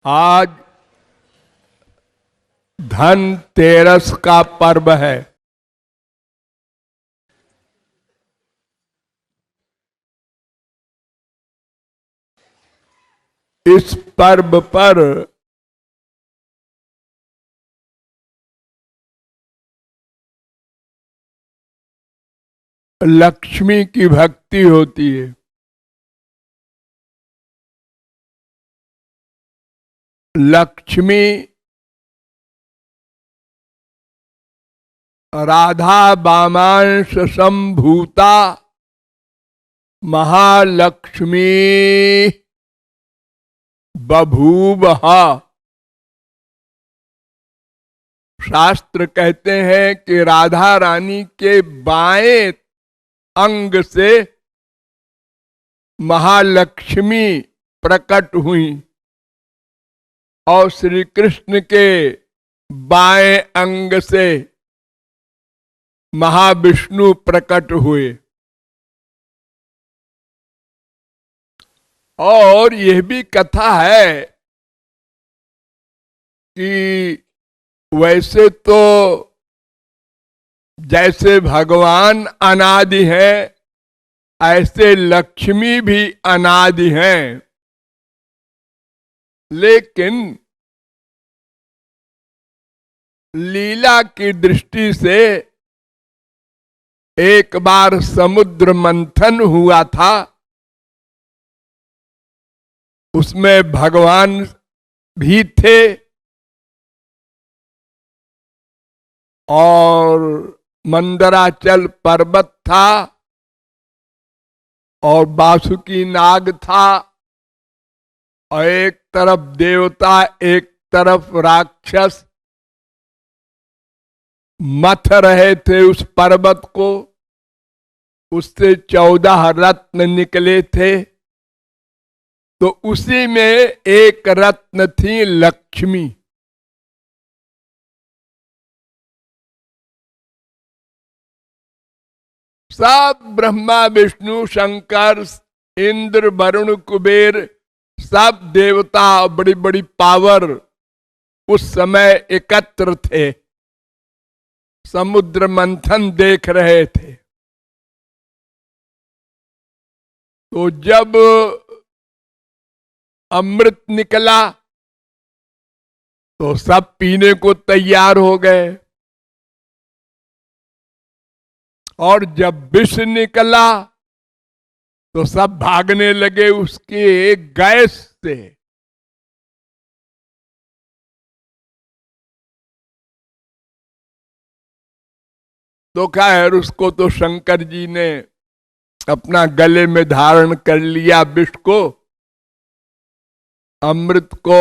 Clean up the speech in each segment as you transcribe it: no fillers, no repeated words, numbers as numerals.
आज धनतेरस का पर्व है। इस पर्व पर लक्ष्मी की भक्ति होती है। लक्ष्मी राधा वामांश संभूता महालक्ष्मी बभूवहा। शास्त्र कहते हैं कि राधा रानी के बाएं अंग से महालक्ष्मी प्रकट हुई और श्री कृष्ण के बाएं अंग से महाविष्णु प्रकट हुए। और यह भी कथा है कि वैसे तो जैसे भगवान अनादि हैं, ऐसे लक्ष्मी भी अनादि हैं, लेकिन लीला की दृष्टि से एक बार समुद्र मंथन हुआ था, उसमें भगवान भी थे और मंदराचल पर्वत था और बासुकी नाग था और एक तरफ देवता एक तरफ राक्षस मथ रहे थे उस पर्वत को। उससे 14 रत्न निकले थे, तो उसी में एक रत्न थी लक्ष्मी। सब ब्रह्मा विष्णु शंकर इंद्र वरुण कुबेर सब देवता बड़ी बड़ी पावर उस समय एकत्र थे, समुद्र मंथन देख रहे थे। तो जब अमृत निकला तो सब पीने को तैयार हो गए, और जब विष निकला तो सब भागने लगे उसके गैस से। तो खैर उसको तो शंकर जी ने अपना गले में धारण कर लिया विष को, अमृत को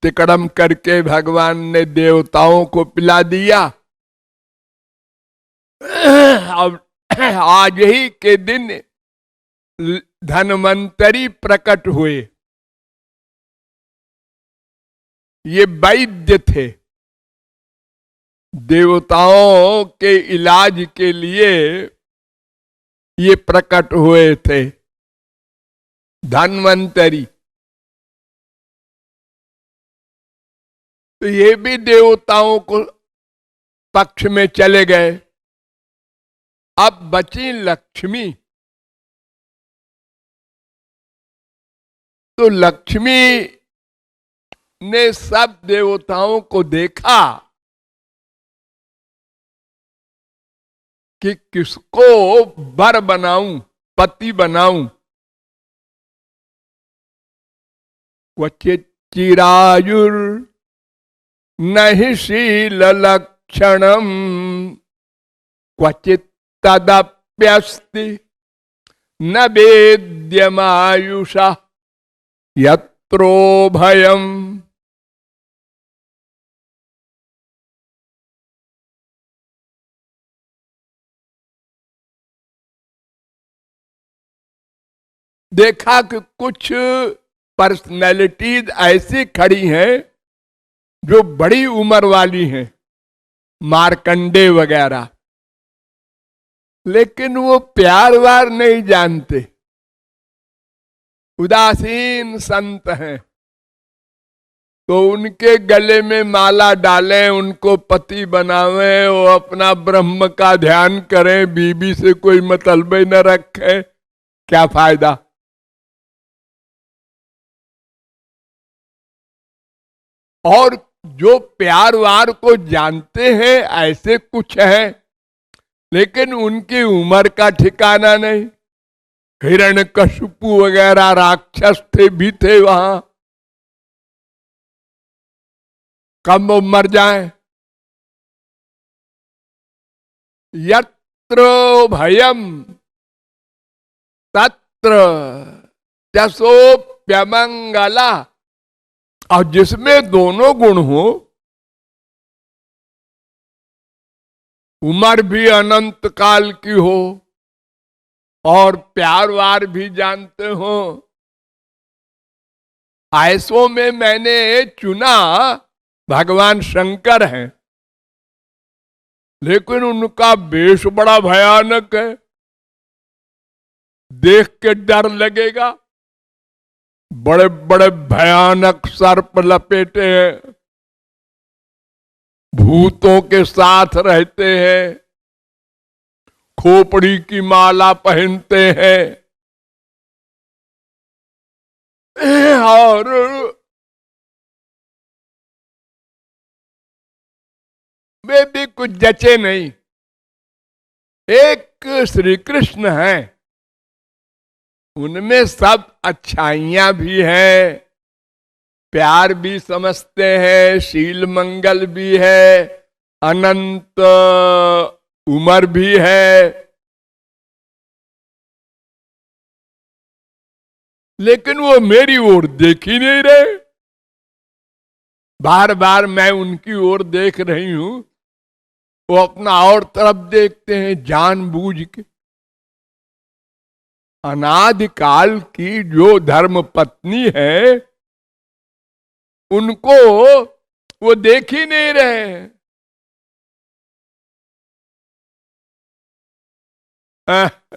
तिकड़म करके भगवान ने देवताओं को पिला दिया। अब आज ही के दिन धन्वंतरी प्रकट हुए। ये वैद्य थे, देवताओं के इलाज के लिए ये प्रकट हुए थे, धन्वंतरी। तो ये भी देवताओं को पक्ष में चले गए। अब बची लक्ष्मी। तो लक्ष्मी ने सब देवताओं को देखा कि किसको वर बनाऊं, पति बनाऊं। क्वचित चिरायुर नहीं शील लक्षणम क्वचित तदप्यस्ति न वेद्यमायुषा यत्रो भयम। देखा कि कुछ पर्सनैलिटीज ऐसी खड़ी हैं जो बड़ी उम्र वाली हैं, मार्कंडे वगैरह, लेकिन वो प्यार वार नहीं जानते, उदासीन संत हैं। तो उनके गले में माला डालें, उनको पति बनावें, वो अपना ब्रह्म का ध्यान करें, बीबी से कोई मतलब न रखें, क्या फायदा। और जो प्यार वार को जानते हैं ऐसे कुछ हैं, लेकिन उनकी उम्र का ठिकाना नहीं। हिरण्यकशिपु वगैरह राक्षस थे भी थे वहां, कब वो मर जाए। यत्र भयम तत्र जसोप्यमंगला। और जिसमें दोनों गुण हो, उम्र भी अनंत काल की हो और प्यार वार भी जानते हो, ऐसों में मैंने चुना भगवान शंकर हैं। लेकिन उनका वेश बड़ा भयानक है, देख के डर लगेगा। बड़े बड़े भयानक सर्प लपेटे हैं, भूतों के साथ रहते हैं, खोपड़ी की माला पहनते हैं, और वे भी कुछ जचे नहीं। एक श्री कृष्ण हैं, उनमें सब अच्छाइयां भी हैं, प्यार भी समझते हैं, शील मंगल भी है, अनंत उम्र भी है। लेकिन वो मेरी ओर देख ही नहीं रहे। बार बार मैं उनकी ओर देख रही हूं, वो अपना और तरफ देखते हैं जानबूझ के। अनादिकाल की जो धर्म पत्नी है, उनको वो देख ही नहीं रहे।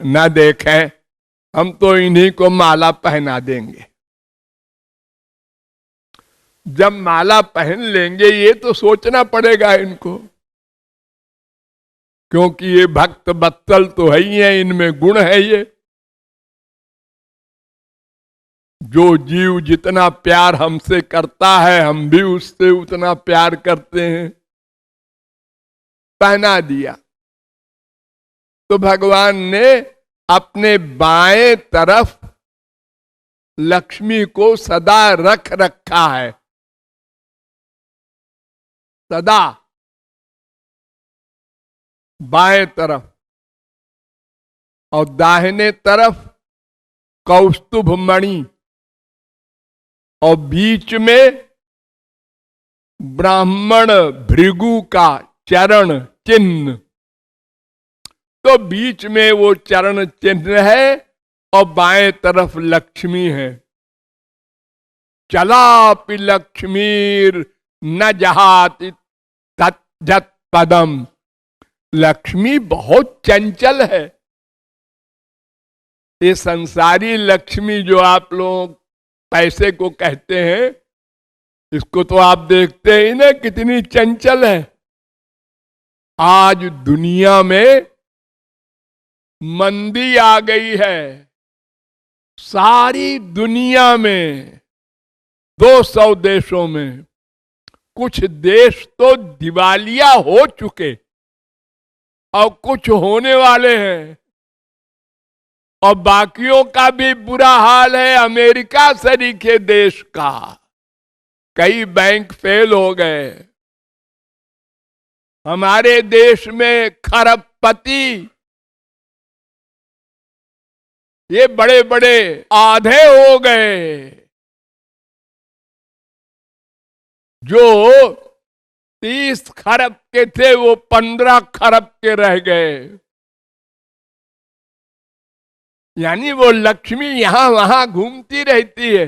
न देखें, हम तो इन्हीं को माला पहना देंगे। जब माला पहन लेंगे, ये तो सोचना पड़ेगा इनको, क्योंकि ये भक्त बत्सल तो है ही है, इनमें गुण है ये। जो जीव जितना प्यार हमसे करता है, हम भी उससे उतना प्यार करते हैं। पहना दिया तो भगवान ने अपने बाएं तरफ लक्ष्मी को सदा रख रखा है, सदा बाएं तरफ, और दाहिने तरफ कौस्तुभ मणि, और बीच में ब्राह्मण भृगु का चरण चिन्ह। तो बीच में वो चरण चिन्ह है और बाएं तरफ लक्ष्मी है। चलापि लक्ष्मीर न जहाति तज्जत पदम। लक्ष्मी बहुत चंचल है। ये संसारी लक्ष्मी जो आप लोग पैसे को कहते हैं, इसको तो आप देखते ही ना कितनी चंचल है। आज दुनिया में मंदी आ गई है, सारी दुनिया में 200 देशों में कुछ देश तो दिवालिया हो चुके और कुछ होने वाले हैं, और बाकियों का भी बुरा हाल है। अमेरिका सरीखे देश का कई बैंक फेल हो गए। हमारे देश में खरबपति, ये बड़े बड़े आधे हो गए। जो 30 खरब के थे वो 15 खरब के रह गए। यानी वो लक्ष्मी यहां वहां घूमती रहती है।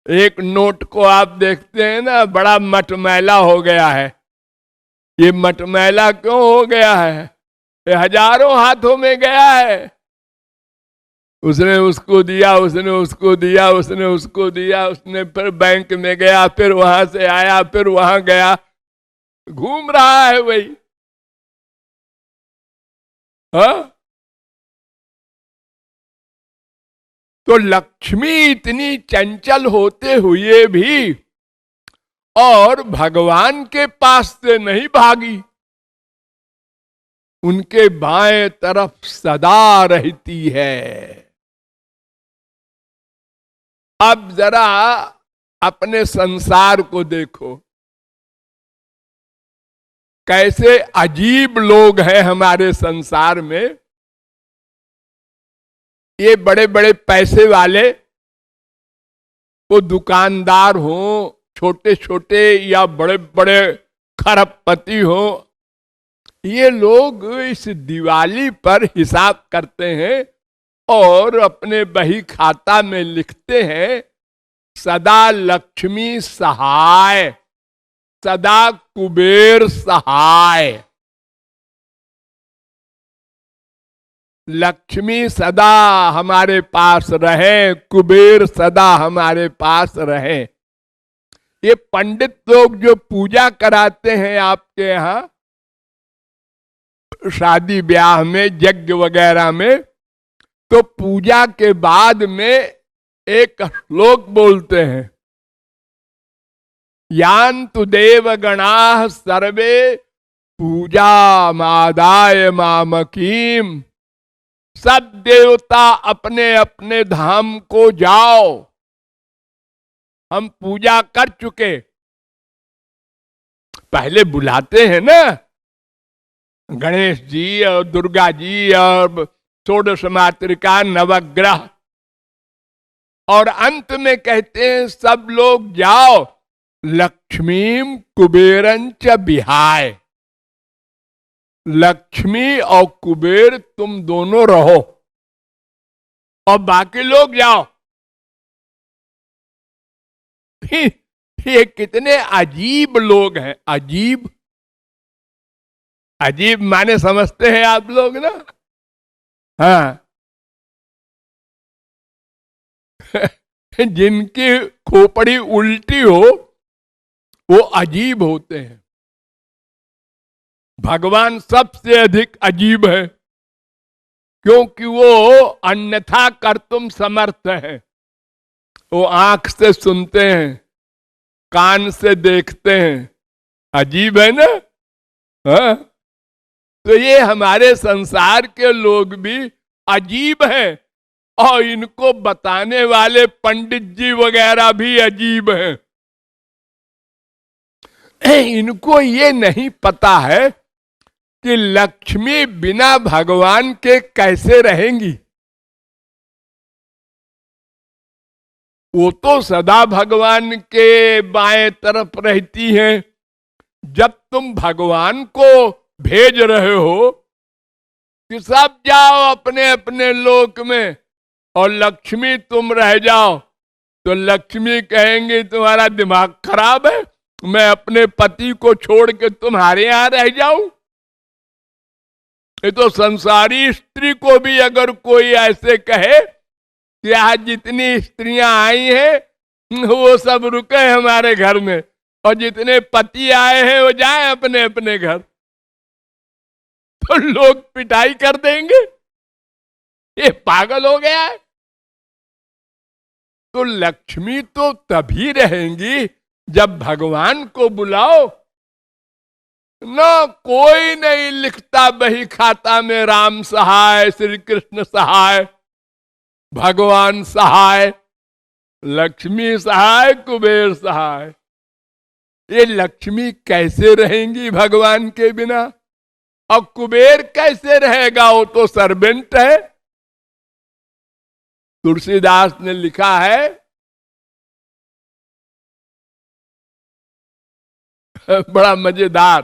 एक नोट को आप देखते हैं ना, बड़ा मटमैला हो गया है। ये मटमैला क्यों हो गया है? ये हजारों हाथों में गया है। उसने उसको दिया, उसने उसको दिया, उसने उसको दिया, उसने फिर बैंक में गया, फिर वहां से आया, फिर वहां गया, घूम रहा है वही। हाँ, तो लक्ष्मी इतनी चंचल होते हुए भी और भगवान के पास से नहीं भागी, उनके बाएं तरफ सदा रहती है। अब जरा अपने संसार को देखो, कैसे अजीब लोग हैं हमारे संसार में। ये बड़े बड़े पैसे वाले, वो दुकानदार हो, छोटे छोटे या बड़े बड़े खरबपति हो, ये लोग इस दिवाली पर हिसाब करते हैं और अपने बही खाता में लिखते हैं, सदा लक्ष्मी सहाय, सदा कुबेर सहाय। लक्ष्मी सदा हमारे पास रहे, कुबेर सदा हमारे पास रहे। ये पंडित लोग जो पूजा कराते हैं आपके यहां शादी ब्याह में, यज्ञ वगैरह में, तो पूजा के बाद में एक श्लोक बोलते हैं, यान्तु देवगणा सर्वे पूजा मादाय मामकीम। सब देवता अपने अपने धाम को जाओ, हम पूजा कर चुके। पहले बुलाते हैं ना गणेश जी और दुर्गा जी और षोडश मातृका नवग्रह, और अंत में कहते हैं सब लोग जाओ, लक्ष्मीम कुबेरंच बिहाय। लक्ष्मी और कुबेर तुम दोनों रहो और बाकी लोग जाओ। ये कितने अजीब लोग हैं। अजीब, अजीब माने समझते हैं आप लोग ना। हाँ जिनकी खोपड़ी उल्टी हो वो अजीब होते हैं। भगवान सबसे अधिक अजीब है, क्योंकि वो अन्यथा कर्तुम समर्थ है। वो आंख से सुनते हैं, कान से देखते हैं, अजीब है ना। हाँ? तो ये हमारे संसार के लोग भी अजीब हैं, और इनको बताने वाले पंडित जी वगैरह भी अजीब हैं। इनको ये नहीं पता है कि लक्ष्मी बिना भगवान के कैसे रहेंगी। वो तो सदा भगवान के बाएं तरफ रहती हैं। जब तुम भगवान को भेज रहे हो कि सब जाओ अपने अपने लोक में और लक्ष्मी तुम रह जाओ, तो लक्ष्मी कहेंगे तुम्हारा दिमाग खराब है, मैं अपने पति को छोड़ के तुम्हारे यहां रह जाऊं। ये तो संसारी स्त्री को भी अगर कोई ऐसे कहे कि आज जितनी स्त्रियां आई हैं वो सब रुके हमारे घर में, और जितने पति आए हैं वो जाएं अपने अपने घर, तो लोग पिटाई कर देंगे, ये पागल हो गया है। तो लक्ष्मी तो तभी रहेंगी जब भगवान को बुलाओ। न कोई नहीं लिखता बही खाता में राम सहाय, श्री कृष्ण सहाय, भगवान सहाय, लक्ष्मी सहाय, कुबेर सहाय। ये लक्ष्मी कैसे रहेंगी भगवान के बिना, और कुबेर कैसे रहेगा, वो तो सर्वेंट है। तुलसीदास ने लिखा है, बड़ा मजेदार,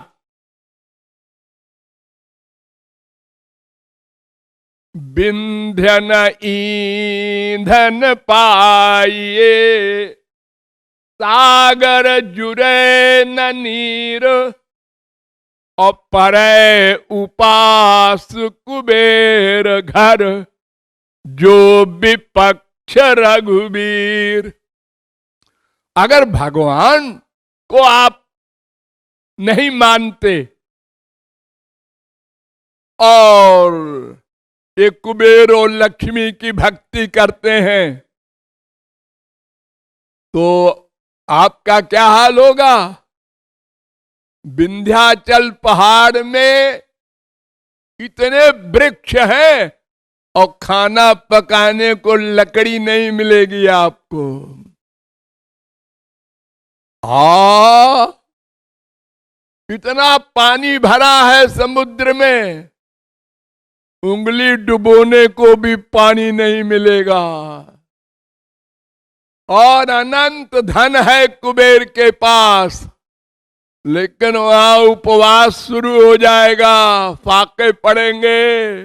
विंध्यन ईंधन पाइए, सागर जुरे न नीर, और परे उपास कुबेर घर, जो विपक्ष रघुवीर। अगर भगवान को आप नहीं मानते और ये कुबेर और लक्ष्मी की भक्ति करते हैं तो आपका क्या हाल होगा? विंध्याचल पहाड़ में इतने वृक्ष हैं और खाना पकाने को लकड़ी नहीं मिलेगी आपको। इतना पानी भरा है समुद्र में, उंगली डुबोने को भी पानी नहीं मिलेगा। और अनंत धन है कुबेर के पास, लेकिन वहां उपवास शुरू हो जाएगा, फाके पड़ेंगे।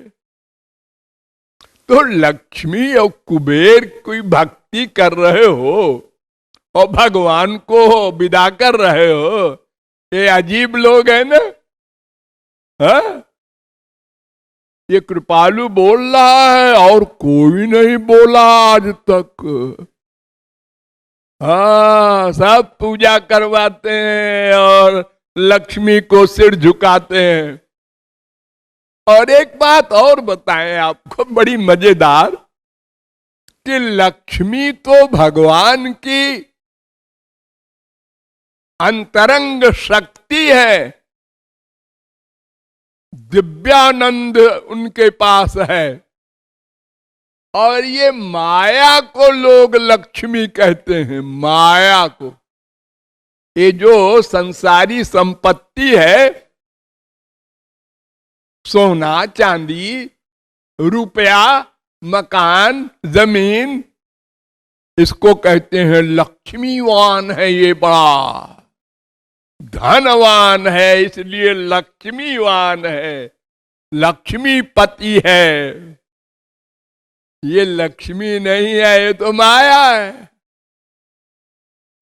तो लक्ष्मी और कुबेर कोई भक्ति कर रहे हो और भगवान को विदा कर रहे हो, ये अजीब लोग हैं ना। हा? ये कृपालु बोल रहा है और कोई नहीं बोला आज तक। हाँ, सब पूजा करवाते हैं और लक्ष्मी को सिर झुकाते हैं। और एक बात और बताएं आपको बड़ी मजेदार, कि लक्ष्मी तो भगवान की अंतरंग शक्ति है, दिव्यानंद उनके पास है। और ये माया को लोग लक्ष्मी कहते हैं, माया को। ये जो संसारी संपत्ति है, सोना चांदी रुपया मकान जमीन, इसको कहते हैं लक्ष्मीवान है, ये बड़ा धनवान है, इसलिए लक्ष्मीवान है, लक्ष्मीपति है। ये लक्ष्मी नहीं है, ये तो माया है।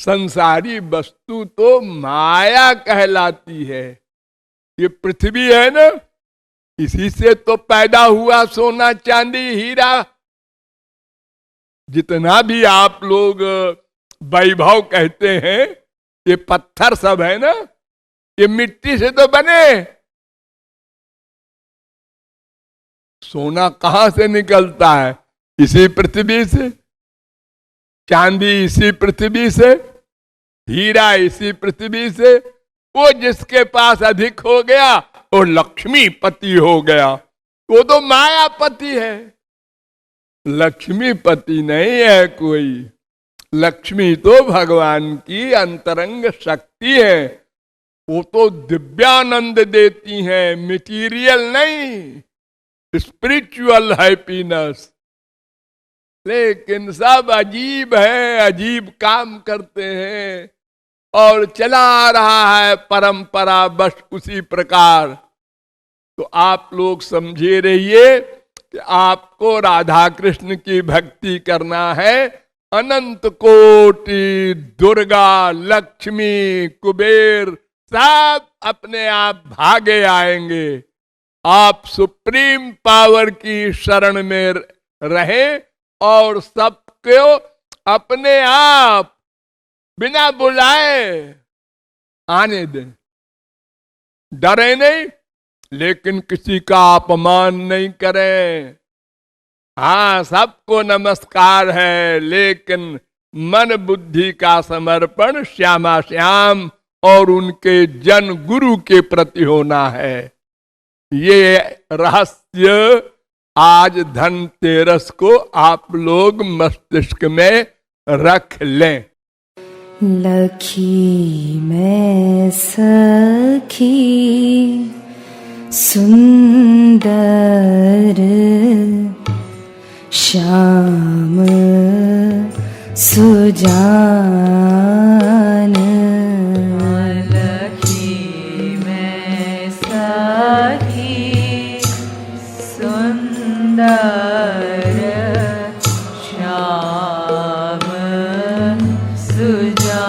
संसारी वस्तु तो माया कहलाती है। ये पृथ्वी है ना, इसी से तो पैदा हुआ सोना चांदी हीरा। जितना भी आप लोग वैभव कहते हैं, ये पत्थर सब है ना, ये मिट्टी से तो बने। सोना कहां से निकलता है? इसी पृथ्वी से। चांदी इसी पृथ्वी से, हीरा इसी पृथ्वी से। वो जिसके पास अधिक हो गया वो लक्ष्मीपति हो गया, वो तो मायापति है, लक्ष्मीपति नहीं है कोई। लक्ष्मी तो भगवान की अंतरंग शक्ति है, वो तो दिव्यानंद देती हैं, मटीरियल नहीं, स्पिरिचुअल हैप्पीनेस। लेकिन सब अजीब है, अजीब काम करते हैं और चला रहा है परंपरा बस उसी प्रकार। तो आप लोग समझे रहिए कि आपको राधा कृष्ण की भक्ति करना है। अनंत कोटि दुर्गा लक्ष्मी कुबेर सब अपने आप भागे आएंगे। आप सुप्रीम पावर की शरण में रहें और सबको अपने आप बिना बुलाए आने दें। डरे नहीं, लेकिन किसी का अपमान नहीं करें। हाँ, सबको नमस्कार है, लेकिन मन बुद्धि का समर्पण श्यामा श्याम और उनके जन गुरु के प्रति होना है। ये रहस्य आज धनतेरस को आप लोग मस्तिष्क में रख लें। लखी मैं सखी सुंदर श्याम सुजान। लखी मैं सखी सुंदर श्याम सुजान।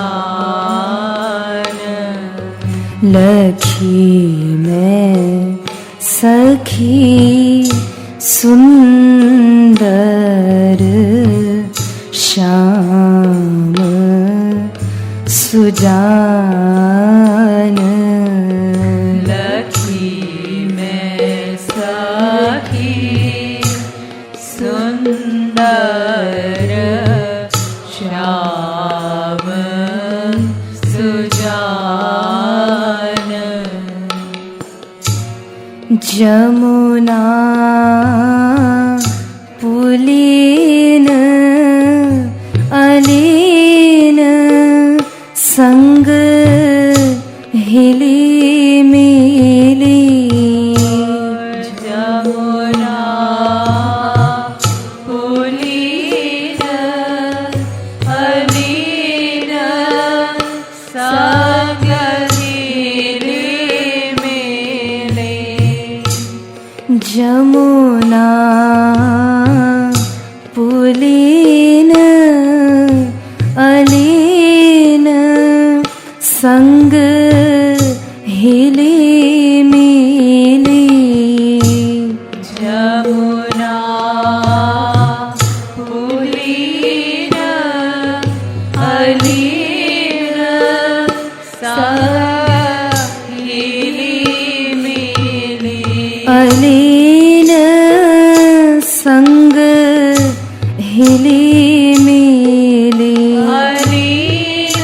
लखी मैं सखी सुंदर सुजान लखी में सखी सुंदर श्याम सुजान जमुना पुलीन अलीन संग हिली मिली जमुना पुलीन अलीन संग हिली मिली जमुना पुलीन अलीन संग हिली मिली जमुना पुलीन अलीन संग हिली मिली अलीन संग हिली मिली अलीन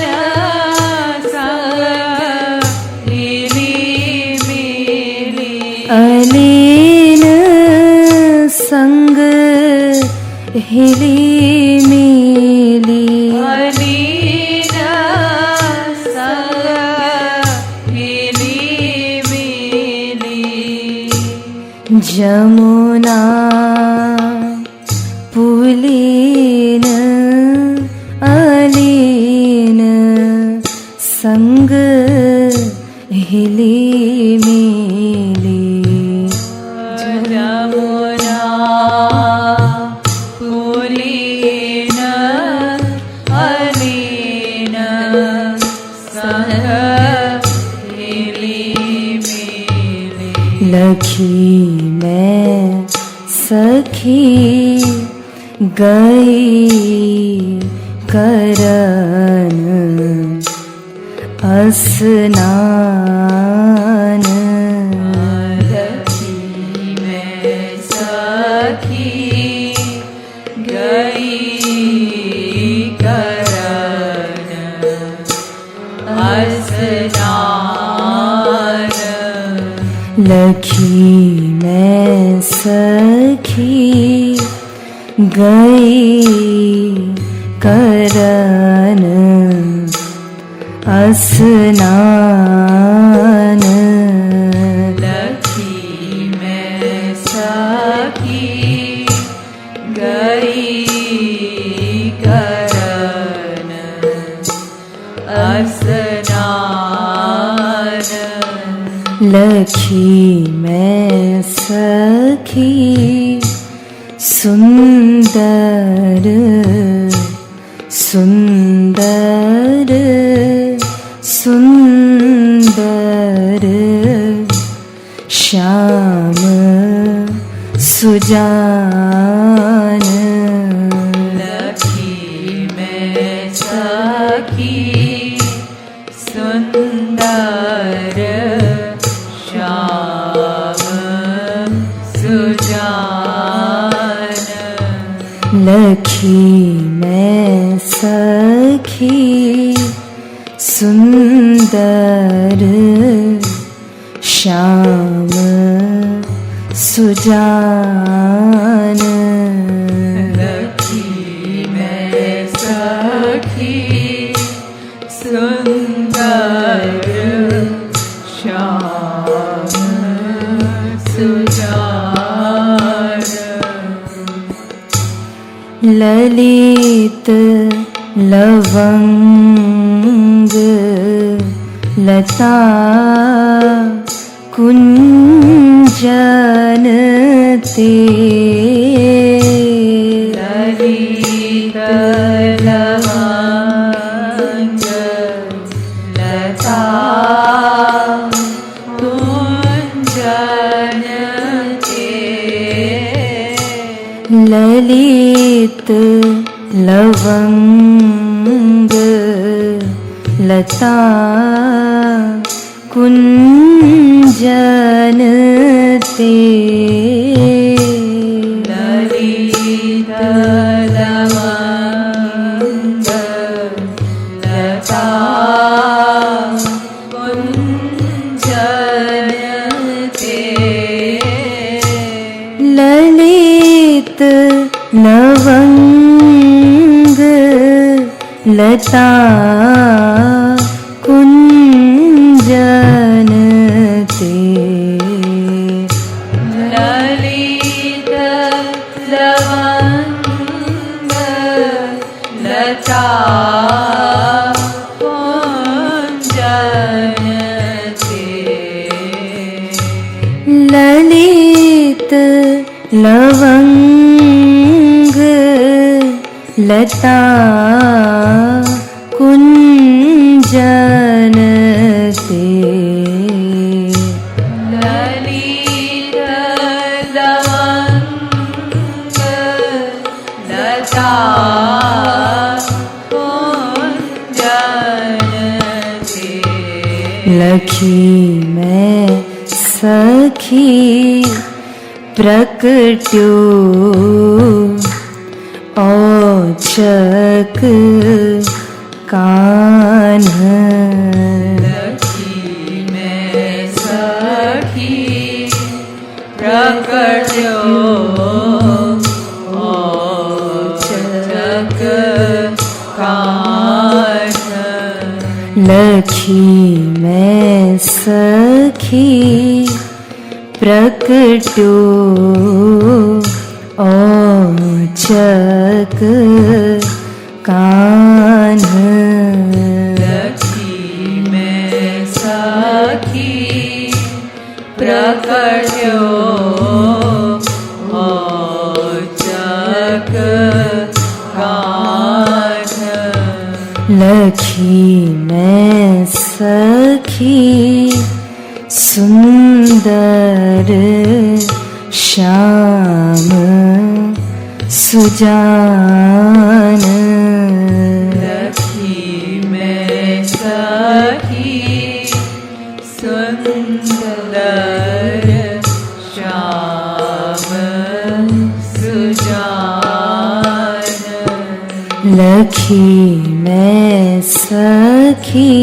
संग हिली मिली अलीन संग हिली मिली अलीन संग हिली मिली जमुना पुलीन अलीन संग हिली मिली जमुना पुलीन अलीन संग हिली मिली लखी मैं सखी गई करन स्नान लखी में सखी गई करन स्नान लखी मैं सखी गई करन स्नान लखी में सखी गई करन स्नान लखी मैं सखी सुंदर सुंदर सुंदर श्याम सुजान लखी में सखी सुंदर श्याम सुजान लखी मैं सखी सुंदर श्याम सुजान लखी में सखी सुंदर श्याम सुजान ललित लवंग लता कुंजन ते ललित लवंग लता कुंजन ते ललित लवंग लता कुंजन ते ललित लवंग लता कुंजन ते ललित लवंग लता कुंजन ते ललित लवंग लता कुंजन ते ललित लवंग लता कुंजन ते ललित लवंग लता कुंजन ते लखी मैं सखी प्रकट्यो औचक कान्ह लखी मैं सखी प्रकट्यो औचक कान्ह लखी मैं सखी प्रकट्यो औचक कान्ह लखी मैं सखी प्रकट्यो औचक कान्ह लखी मैं सखी सुंदर श्याम सुजान लखी मैं सखी सुंदर श्याम सुजान लखी मैं सखी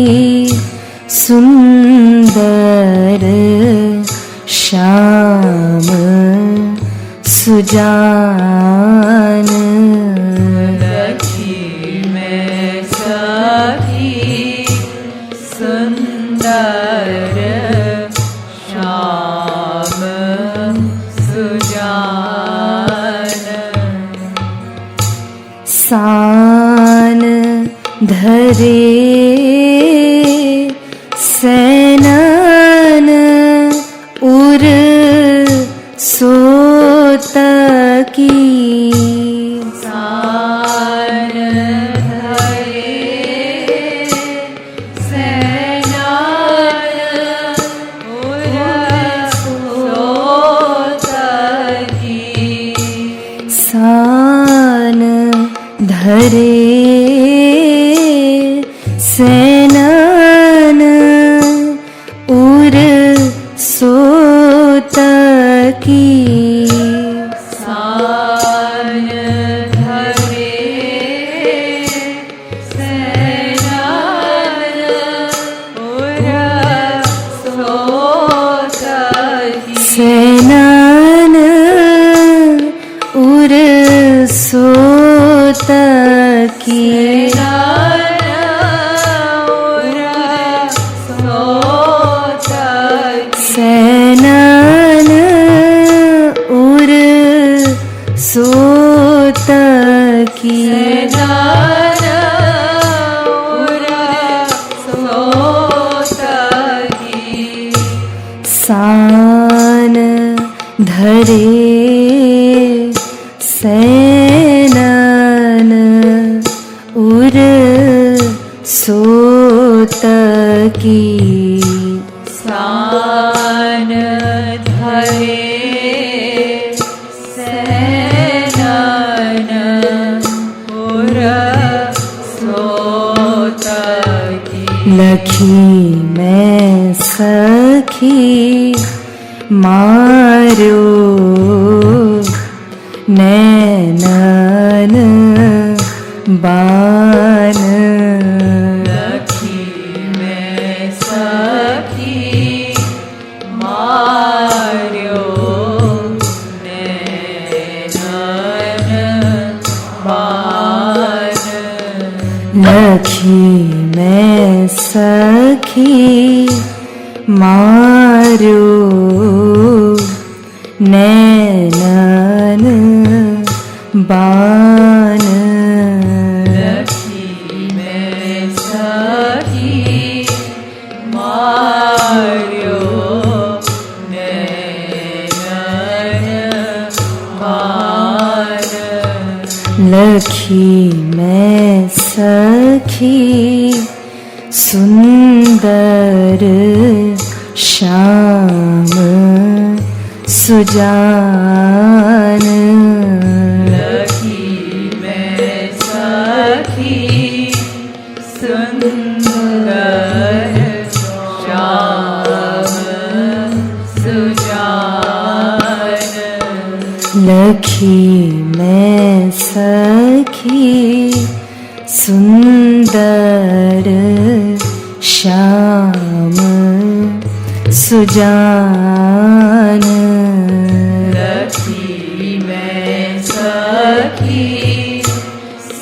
सुंदर श्याम सुजान लखी मैं सखी सुंदर श्याम सुजान सान धरे सैनन उर सोतकी सान धरे सैनान उर सोतकी सान धरे सैनन उर सोतकी सान धरे सैनान उर सोतकी सैनन उर सोतकी सैनन उर सोतकी सान धरे सैनन उर सोतकी सान धरे सैनन उर सोतकी लखी मैं सखी मार्यो नैनन बान लखी मैं सखी मार्यो नैनन बान लखी मैं सखी मार्यो नैनन बान लखी मैं सखी मार्यो नैनन बान लखी मैं सखी सुंदर श्याम सुजान लखी मैं सखी सुंदर श्याम सुजान लखी मैं सखी सुंदर श्याम सुजान लखी मैं सखी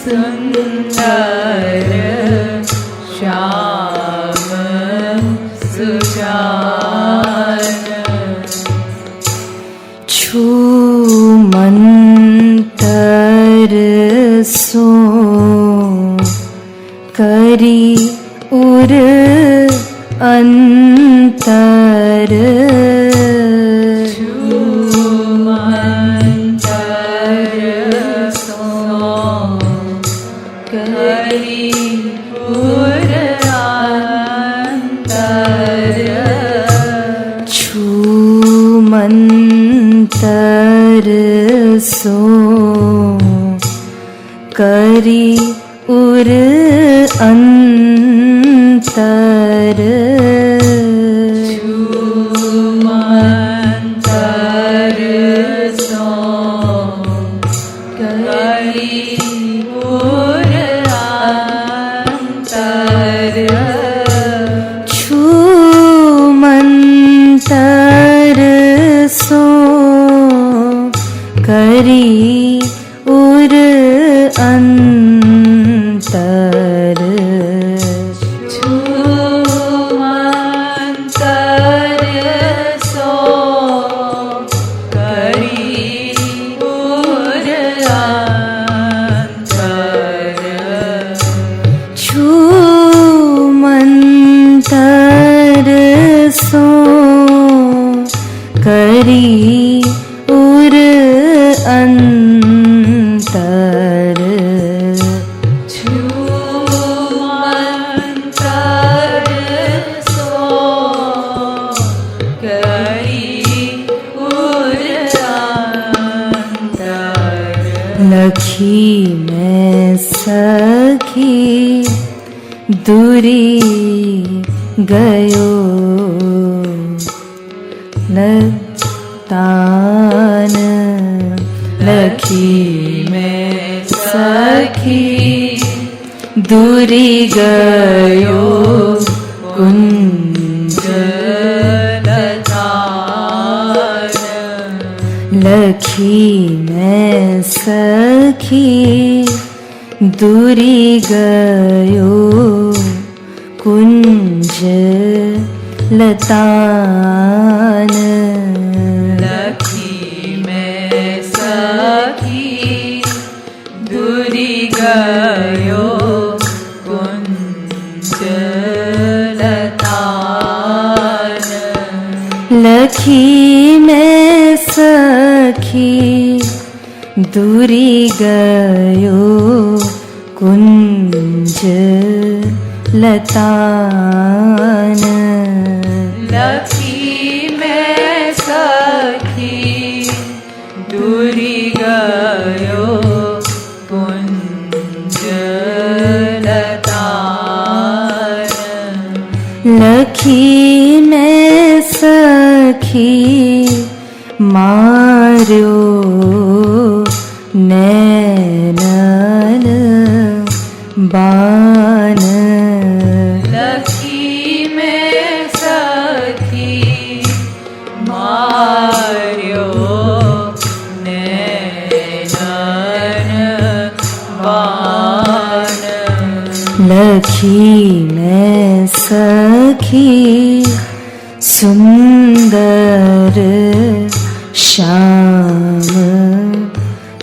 सुंदर श्याम सुजान छूमंतर सो करी उर अंतर छूमंतर सो करी उर अंतर छूमंतर सो करी उर अंतर छूमंतर सो करी उर अंतर छूमंतर सो करी उर अंतर छूमंतर सो करी उर अंतर छूमंतर सो करी उर अंतर छूमंतर सो करी उर अंतर लखी मैं सखी दूरी गयो लतान लखी मैं सखी दूरी गयो कुंज लतान लखी मैं सखी दूरी गयो कुंज लतान लखी मैं सखी दूरी गयो कुंज लतान लखी मैं सखी दूरी गयो कुंज लतान लखी मैं सखी दूरी गयो कुंज लतान लखी मैं सखी मार्यो नैनन बान लखी में सखी मार्यो नैनन बान लखी मैं सखी सुंदर श्याम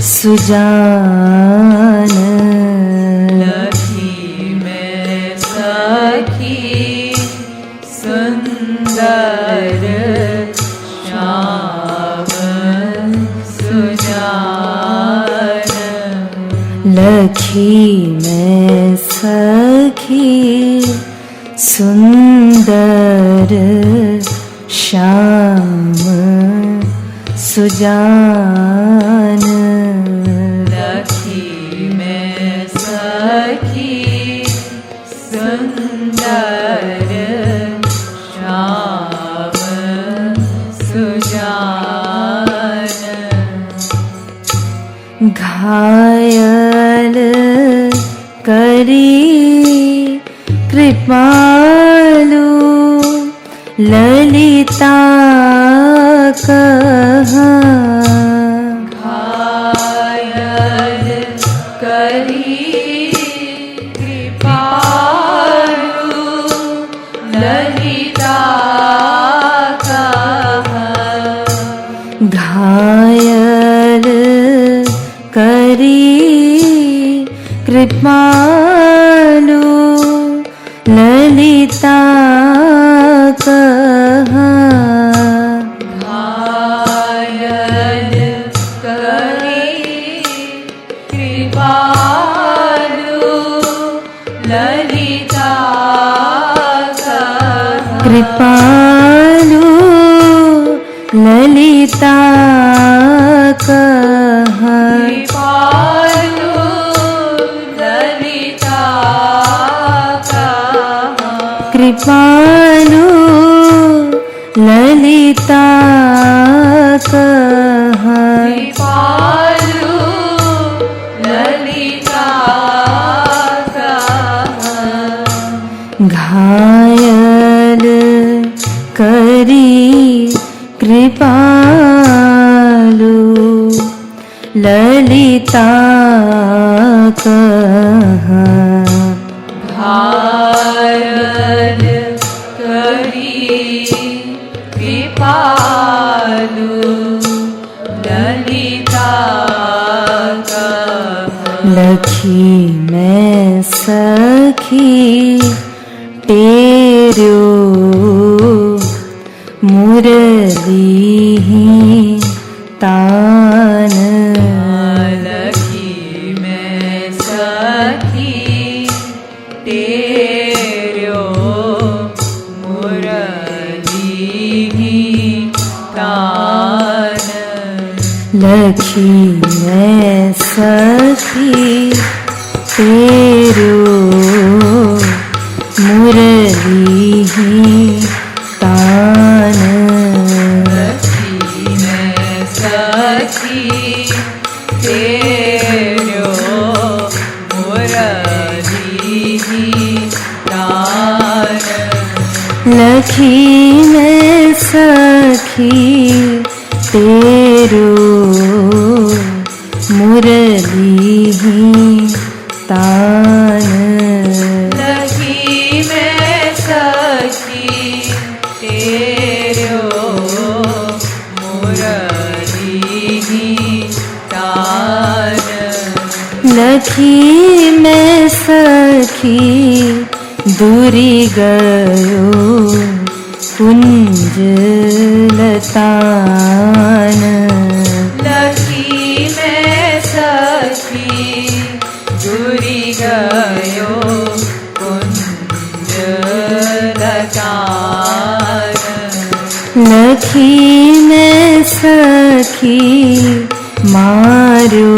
सुजान लखी में सखी सुंदर श्याम सुजान लखी मैं सखी सुंदर श्याम सुजान लखी में सखी सुंदर श्याम सुजान घायल करी कृपालु ललिता कहाँ घायल करी कृपालु ललिता कहाँ घायल करी कृपालु ललिता कहाँ घायल करी कृपालु ललिता कहाँ कृपालु ललिता कहाँ कृपालु ललिता कहाँ कृपालु ललिता कहाँ कृपालु ललिता कहाँ घायल करी कृपालु ललिता कहाँ घायल करी कृपालु ललिता कहाँ लखी मैं सखी तेरो मुरली तान लखी में सखी तेरो मुरली तान लखी मैं सखी तेरो मुरली तान लखी में सखी तेरो मुरली तान लखी मैं सखी तेरो मुरली तान लखी में सखी तेरो मुरली तान लखी मैं सखी दूरी गयो कुंज लतान लखी में सखी दूरी गयो कुंज लतान लखी मैं सखी मारो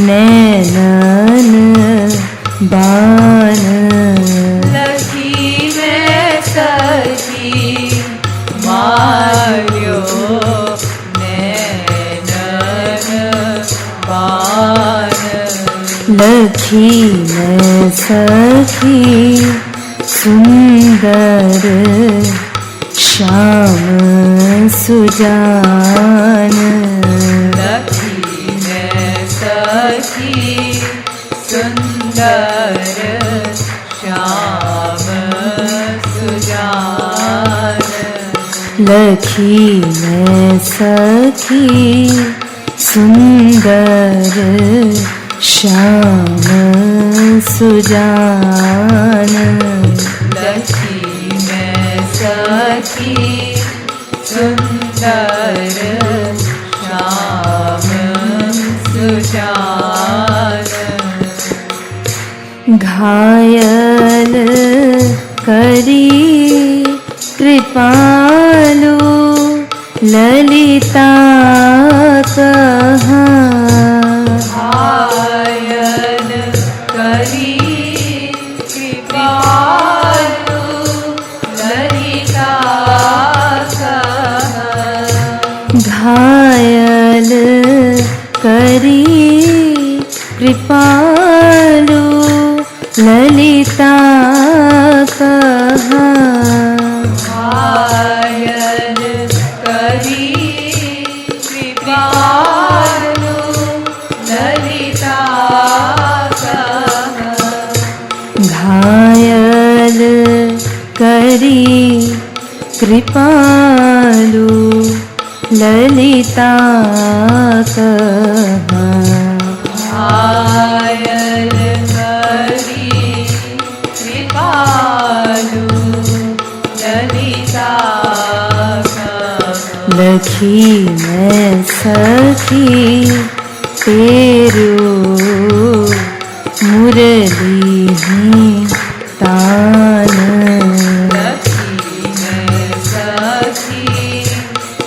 नैनन बान लखी लखी मैं सखी सुंदर श्याम सुजान लखी मैं सखी सुंदर श्याम सुजान लखी मैं सखी सुंदर श्याम सुजान लखी मैं सखी सुंदर श्याम सुजान घायल करी कृपालु ललिता कहाँ घायल करी कृपालु ललिता घायल करी कृपालु ललिता कहाँ घायल करी कृपालु ललिता घायल करी कृपालु ललिता कहाँ घायल करी कृपालु ललिता लखी मैं सखी तेरो मुरली ही तान लखी मैं सखी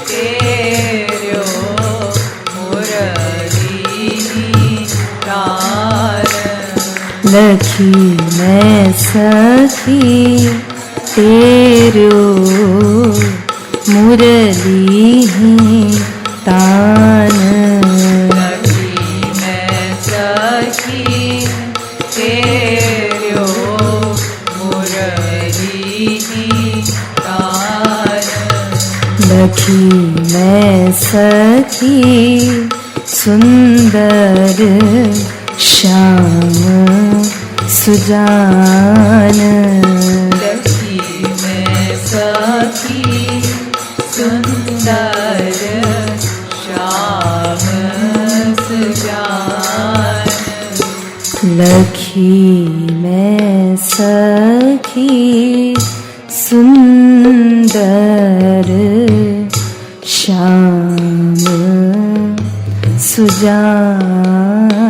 तेरो मुरली तान लखी मैं सखी तेरो मुरली ही तान लखी मैं सखी तेरो मुरली तान लखी मैं सखी सुंदर श्याम सुजान लखी मैं सखी सुंदर श्याम सुजान लखी मैं सखी सुंदर श्याम सुजान